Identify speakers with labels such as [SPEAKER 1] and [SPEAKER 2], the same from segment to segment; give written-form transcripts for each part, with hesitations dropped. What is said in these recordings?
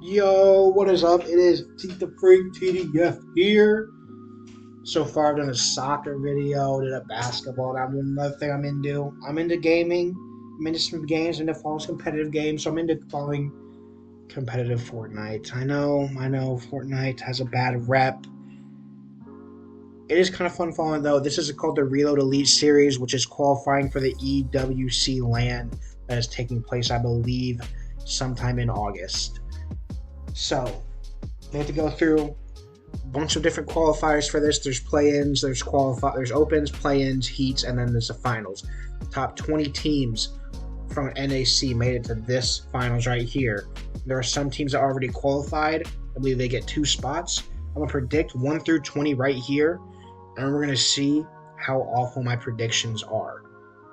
[SPEAKER 1] Yo, what is up? It is Teeth the Freak TDF here. So far, I've done a soccer video, did a basketball. Now I'm doing another thing I'm into. I'm into gaming. I'm into some games. I'm into following competitive games. So I'm into following competitive Fortnite. I know, Fortnite has a bad rep. It is kind of fun following though. This is called the Reload Elite Series, which is qualifying for the EWC LAN that is taking place, I believe, sometime in August. So they have to go through a bunch of different qualifiers for this. There's play-ins, there's opens, play-ins, heats, and then there's the finals. The top 20 teams from NAC made it to this finals right here. There are some teams that already qualified. I believe they get 2 spots. I'm gonna predict 1 through 20 right here, and we're gonna see how awful my predictions are.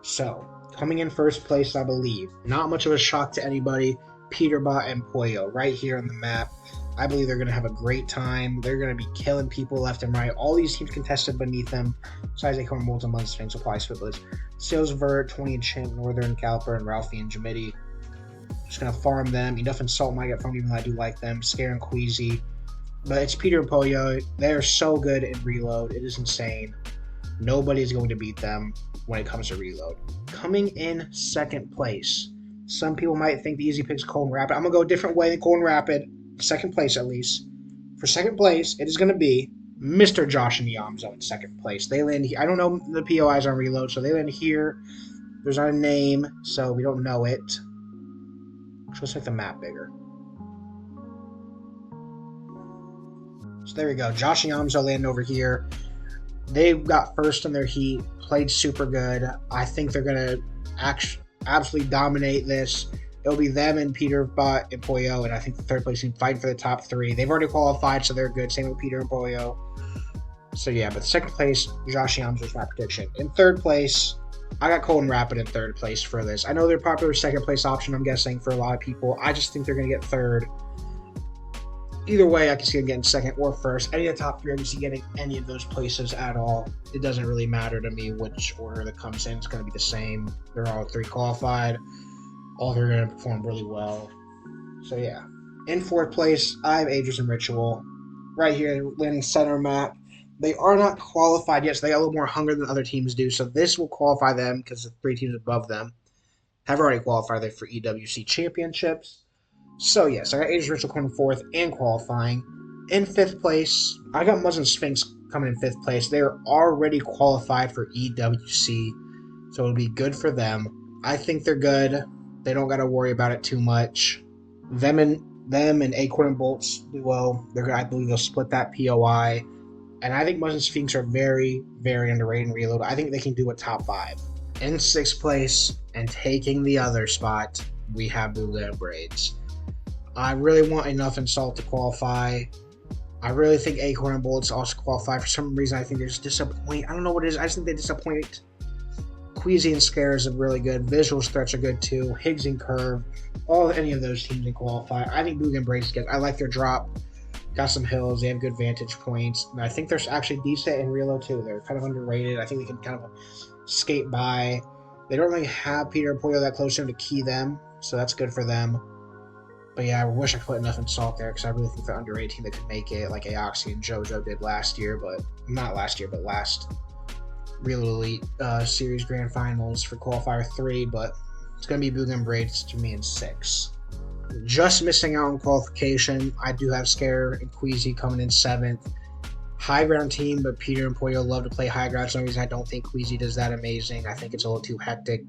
[SPEAKER 1] So coming in first place, I believe, not much of a shock to anybody, Peterbot and Pollo right here on the map. I believe they're going to have a great time. They're going to be killing people left and right. All these teams contested beneath them. Besides, they come Molten Month Sphinx, Supply Swiftblitz, Salesvert, 20 and Chimp, Northern, Caliper, and Ralphie and Jamidi. Just going to farm them. Enough and Salt might get farmed, even though I do like them. Scare and Queasy. But it's Peter and Pollo. They're so good in Reload. It is insane. Nobody's going to beat them when it comes to Reload. Coming in second place. Some people might think the easy pick is Cold Rapid. I'm going to go a different way than Cold Rapid. Second place, at least. For second place, it is going to be Mr. Josh and Yamzo in second place. They land here. I don't know the POIs on Reload, so they land here. There's not a name, so we don't know it. So let's make the map bigger. So there we go. Josh and Yamzo land over here. They got first in their heat, played super good. I think they're going to absolutely dominate this. It'll be them and Peter, Bot, and Pollo, and I think the third place team fighting for the top 3. They've already qualified, so they're good. Same with Peter and Pollo. So yeah, but second place, Josh Yamzo's my prediction. In third place, I got Cold and Rapid in third place for this. I know they're popular second place option, I'm guessing, for a lot of people. I just think they're going to get third. Either way, I can see them getting second or first. Any of the top 3, I can see getting any of those places at all. It doesn't really matter to me which order that comes in. It's going to be the same. They're all 3 qualified. All 3 are going to perform really well. So yeah. In fourth place, I have Aegis and Ritual. Right here, landing center map. They are not qualified yet, so they got a little more hunger than other teams do. So this will qualify them because the 3 teams above them have already qualified there for EWC championships. So yes, I got Aegis Ritual coming 4th and qualifying. In 5th place, I got Muzz and Sphinx coming in 5th place. They are already qualified for EWC, so it'll be good for them. I think they're good. They don't got to worry about it too much. Them and Acorn and Bolts duo, I believe they'll split that POI. And I think Muzz and Sphinx are very, very underrated in Reload. I think they can do a top 5. In 6th place, and taking the other spot, we have Booga and Braids. I really want Enough and Salt to qualify. I really think Acorn and Bullets also qualify. For some reason, I think they're just disappointing. I don't know what it is. I just think they disappoint. Queasy and Scares are really good. Visual Threats are good too. Higgs and Curve. Any of those teams can qualify. I think Boog and Brace get. I like their drop. Got some hills. They have good vantage points. And I think they're actually decent in Reload too. They're kind of underrated. I think they can kind of skate by. They don't really have Peter and Pollo that close to him to key them, so that's good for them. But yeah, I wish I put Enough and Salt there because I really think they're underrated team that could make it, like Aoxy and JoJo did last year, but not last year, but last Real Elite Series Grand Finals for Qualifier 3. But it's going to be Boog and Braids to me in 6. Just missing out on qualification, I do have Scare and Queasy coming in 7th. High ground team, but Peter and Pollo love to play high ground. For some reason, I don't think Queasy does that amazing. I think it's a little too hectic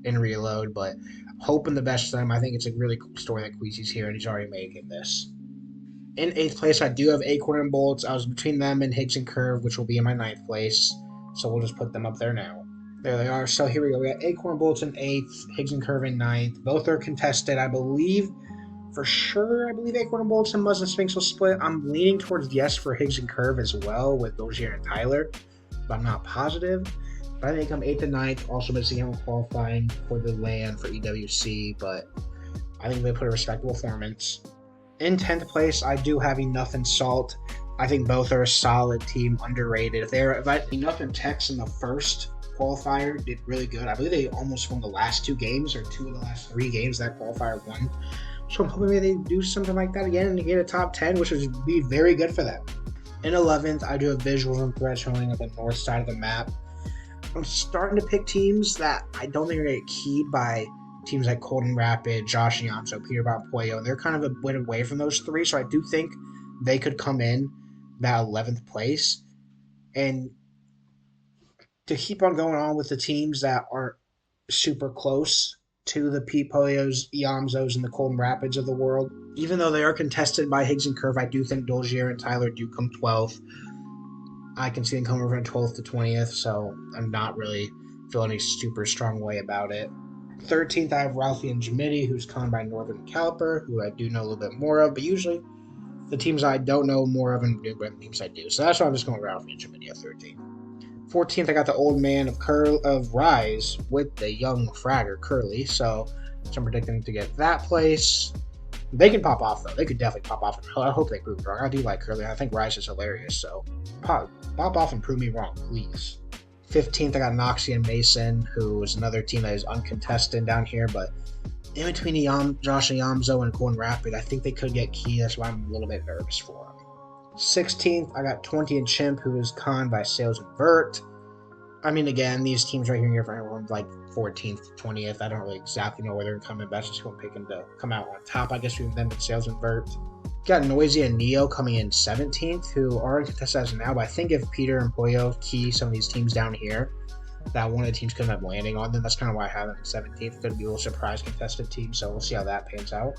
[SPEAKER 1] in Reload, but hoping the best for them. I think it's a really cool story that Queasy's here, and he's already making this. In 8th place, I do have Acorn and Bolts. I was between them and Higgs and Curve, which will be in my 9th place, so we'll just put them up there now. There they are. So here we go. We got Acorn and Bolts in 8th, Higgs and Curve in 9th. Both are contested, I believe. For sure, I believe Acorn and Bolts and Muzz and Sphinx will split. I'm leaning towards yes for Higgs and Curve as well with Dozier and Tyler, but I'm not positive. But I think I'm 8th and 9th, also missing out on qualifying for the LAN for EWC, but I think they put a respectable performance. In 10th place, I do have Enough and Salt. I think both are a solid team, underrated. If Enough and Tex in the first qualifier did really good. I believe they almost won the last 2 games or 2 of the last 3 games that qualifier won. So I'm hoping maybe they do something like that again and get a top 10, which would be very good for them. In 11th, I do have visuals and threats showing up the north side of the map. I'm starting to pick teams that I don't think are going to get keyed by teams like Colton Rapid, Josh Yamso, Peterborough, Puyo, and they're kind of a bit away from those three, so I do think they could come in that 11th place. And to keep on going on with the teams that aren't super close to the Pete Polios, Yamzos, and the Colton Rapids of the world, even though they are contested by Higgs and Curve, I do think Dolgier and Tyler do come 12th. I can see them coming over from 12th to 20th, so I'm not really feeling any super strong way about it. 13th, I have Ralphie and Jamidi, who's coming by Northern Caliper, who I do know a little bit more of, but usually the teams I don't know more of and the teams I do. So that's why I'm just going with Ralphie and Jamidi at 13th. 14th, I got the old man of Rise with the young fragger Curly, so I'm predicting to get that place. They can pop off, though. They could definitely pop off. I hope they prove me wrong. I do like Curly. I think Rise is hilarious, so pop off and prove me wrong, please. 15th, I got Noxie and Mason, who is another team that is uncontested down here, but in between Josh and Yamzo and Golden Rapid, I think they could get key. That's why I'm a little bit nervous for them. 16th, I got 20 and Chimp, who is conned by Sales and Vert. I mean, again, these teams right here for everyone like 14th, 20th. I don't really exactly know where they're coming, but just going to pick them to come out on top. I guess we've them with Sales and Vert. Got Noisy and Neo coming in 17th, who are contested as of now, but I think if Peter and Poyo key some of these teams down here, that one of the teams could have landing on them. That's kind of why I have them in 17th. Could be a little surprise contested team, so we'll see how that pans out.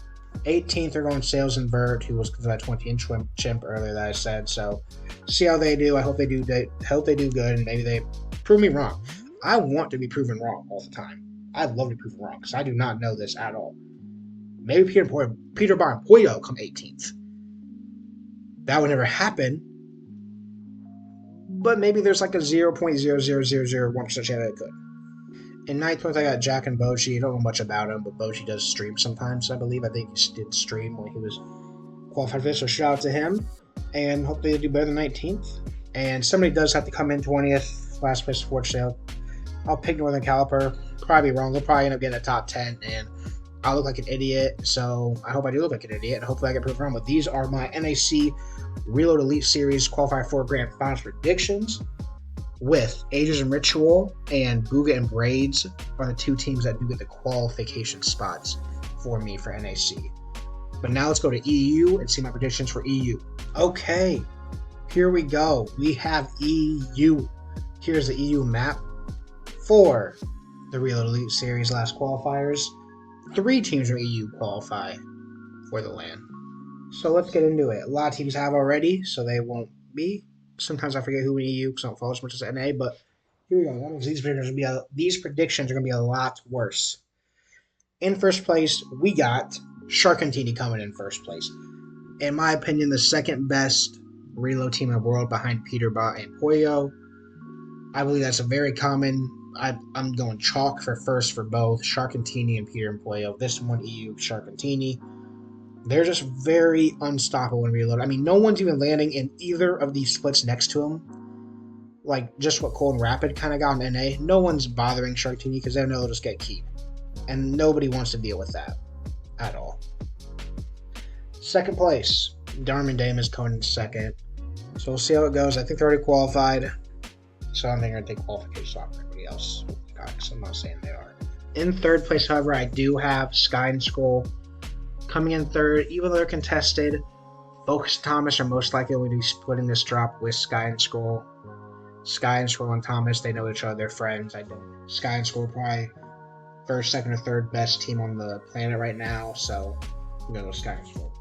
[SPEAKER 1] 18th, they're going Sales and Vert, who was that 20 and Chimp earlier that I said. So see how they do. I hope they do. Hope they do good, and maybe they prove me wrong. I want to be proven wrong all the time. I'd love to be proven wrong because I do not know this at all. Maybe Peter Bar and Poyo come 18th. That would never happen. But maybe there's like a 0.00001% chance that it could. In 9th, I got Jack and Bochi. I don't know much about him, but Bochi does stream sometimes, I believe. I think he did stream when he was qualified for this, so shout out to him. And hopefully they do better than 19th. And somebody does have to come in 20th, last place for sale. I'll pick Northern Caliper. Probably wrong. They'll probably end up getting a top 10, and I'll look like an idiot. So I hope I do look like an idiot, and hopefully I get proved wrong. But these are my NAC Reload Elite Series Qualifier 4 Grand Finals predictions. With Ages and Ritual and Booga and Braids are the two teams that do get the qualification spots for me for NAC. But now let's go to EU and see my predictions for EU. Okay, here we go. We have EU. Here's the EU map for the Reload Elite Series last qualifiers. 3 teams from EU qualify for the LAN. So let's get into it. A lot of teams have already, so they won't be. Sometimes I forget who in EU because I don't follow as much as NA, but here we go. That means these predictions are going to be a lot worse. In first place, we got Sharkantini coming in first place. In my opinion, the second best reload team in the world behind Peterborough and Poyo. I believe that's a very common. I'm going chalk for first for both Sharkantini and Peter and Poyo. This one, EU Sharkantini. They're just very unstoppable in reload. I mean, no one's even landing in either of these splits next to them. Like, just what Cold and Rapid kind of got in NA. No one's bothering Sharktini because they know they'll just get keyed. And nobody wants to deal with that at all. Second place, Darman Dame is coming in second. So we'll see how it goes. I think they're already qualified. So I think they're going to take qualification off everybody else. Because I'm not saying they are. In third place, however, I do have Sky and Scroll coming in third, even though they're contested. Focus and Thomas are most likely going to be splitting this drop with Sky and Scroll. Sky and Scroll and Thomas, they know each other, they're friends. Sky and Scroll probably first, second, or third best team on the planet right now, so I'm going to go Sky and Scroll.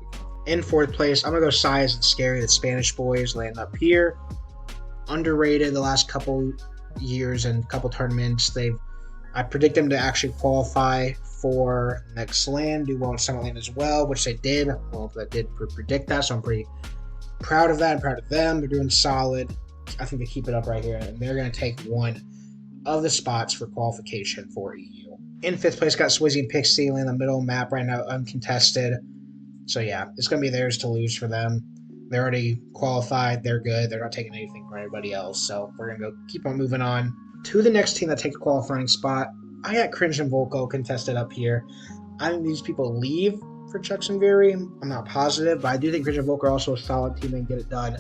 [SPEAKER 1] In fourth place, I'm going to go Size and Scary, the Spanish boys, land up here. Underrated the last couple years and couple tournaments. I predict them to actually qualify for next LAN, do well in Summer LAN as well, which they did. Well, that did predict that, so I'm pretty proud of that. I'm proud of them. They're doing solid. I think they keep it up right here, and they're going to take one of the spots for qualification for EU. In fifth place, got Swizzy and Pixie in the middle map right now, uncontested. So yeah, it's going to be theirs to lose for them. They're already qualified. They're good. They're not taking anything from everybody else. So we're going to go keep on moving on to the next team that takes a qualifying spot. I got Cringe and Volko contested up here. I think these people leave for Chucks and Veery. I'm not positive, but I do think Christian Volker also a solid team and get it done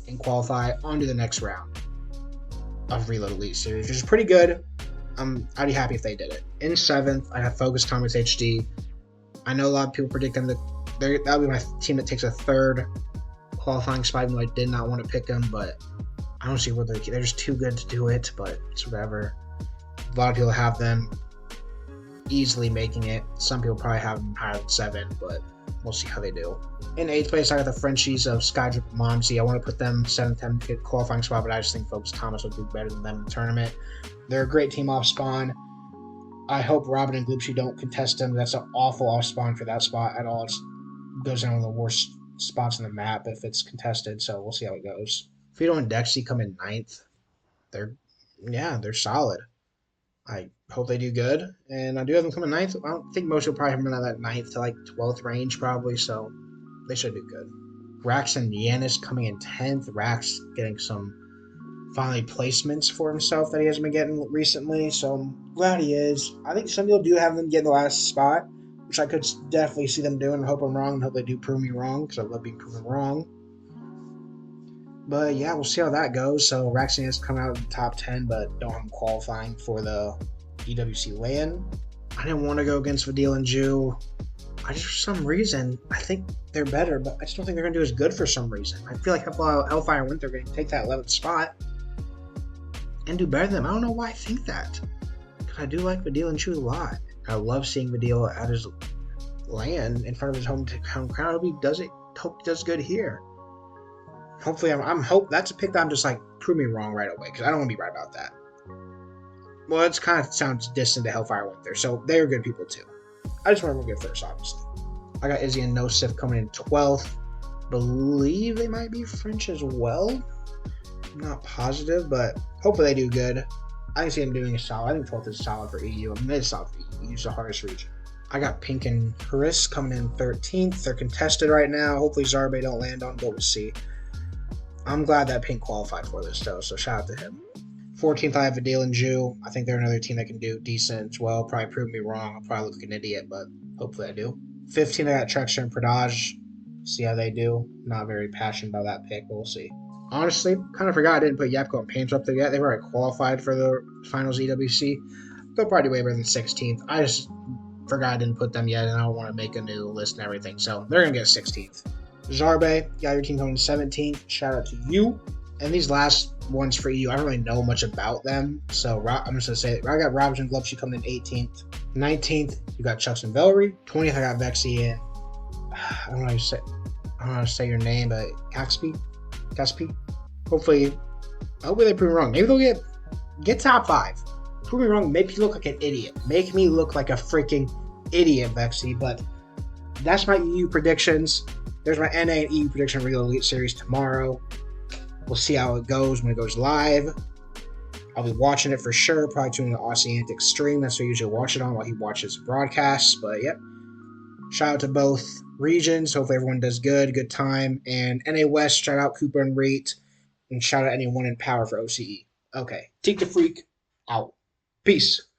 [SPEAKER 1] and qualify onto the next round of Reload Elite Series, which is pretty good. I'd be happy if they did it. In 7th, I have Focus Thomas HD. I know a lot of people predict them that'll be my team that takes a 3rd qualifying spot, even though I did not want to pick them, but I don't see what they're just too good to do it, but it's whatever. A lot of people have them easily making it. Some people probably have them higher than 7, but we'll see how they do. In 8th place, I got the Frenchies of Skydrip and Momsey. I want to put them 7th, 10th qualifying spot, but I just think Focus Thomas will do better than them in the tournament. They're a great team off spawn. I hope Robin and Gloopsy don't contest them. That's an awful off spawn for that spot at all. It goes down one of the worst spots in the map if it's contested, so we'll see how it goes. Fido and Dexy come in 9th. They're solid. I hope they do good, and I do have them coming 9th. I don't think most will probably have them in that 9th to like 12th range probably, so they should do good. Rax and Yanis coming in 10th. Rax getting some finally placements for himself that he hasn't been getting recently, so I'm glad he is. I think some people do have them get the last spot, which I could definitely see them doing. I hope I'm wrong and hope they do prove me wrong, because I love being proven wrong. But yeah, we'll see how that goes. So Rax and Yanis come out in the top 10, but don't have them qualifying for the EWC LAN. I didn't want to go against Vadil and Jew. For some reason, I think they're better, but I just don't think they're going to do as good for some reason. I feel like Hellfire and Winter are going to take that 11th spot and do better than them. I don't know why I think that, because I do like Vadil and Jew a lot. I love seeing Vadil at his LAN in front of his home crowd. I hope he does good here. Hopefully, that's a pick that I'm just like, prove me wrong right away, because I don't want to be right about that. Well, it kind of sounds distant to Hellfire Winter, so they're good people too. I just want to go first, obviously. I got Izzy and Nosif coming in 12th. Believe they might be French as well. I'm not positive, but hopefully they do good. I can see them doing a solid. I think 12th is solid for EU. I mean, it's solid for EU. It's the hardest region. I got Pink and Haris coming in 13th. They're contested right now. Hopefully Zarbe don't land on, but we'll see. I'm glad that Pink qualified for this, though, so shout out to him. 14th, I have Vadil and Jew. I think they're another team that can do decent as well. Probably prove me wrong. I'll probably look like an idiot, but hopefully I do. 15th, I got Trexter and Pradaj. See how they do. Not very passionate about that pick, but we'll see. Honestly, kind of forgot I didn't put Yapko and Painter up there yet. They've already qualified for the finals EWC. They'll probably do way better than 16th. I just forgot I didn't put them yet, and I don't want to make a new list and everything, so they're going to get 16th. Zarbe, got your team coming 17th. Shout out to you. And these last ones for EU, I don't really know much about them. So I'm just going to say, I got Robinson Gloves, coming in 18th. 19th, you got Chucks and Valerie. 20th, I got Vexy and I don't know how to say your name, but Caspi. Hopefully they prove me wrong. Maybe they'll get top 5. Prove me wrong, make me look like an idiot. Make me look like a freaking idiot, Vexy. But that's my EU predictions. There's my NA and EU prediction Real Elite Series tomorrow. We'll see how it goes when it goes live. I'll be watching it for sure. Probably tuning the Aussie Antics stream. That's what I usually watch it on while he watches broadcasts. But yep. Shout out to both regions. Hopefully everyone does good time. And NA West, shout out Cooper and Reet. And shout out anyone in power for OCE. Okay. Teak the Freak out. Peace.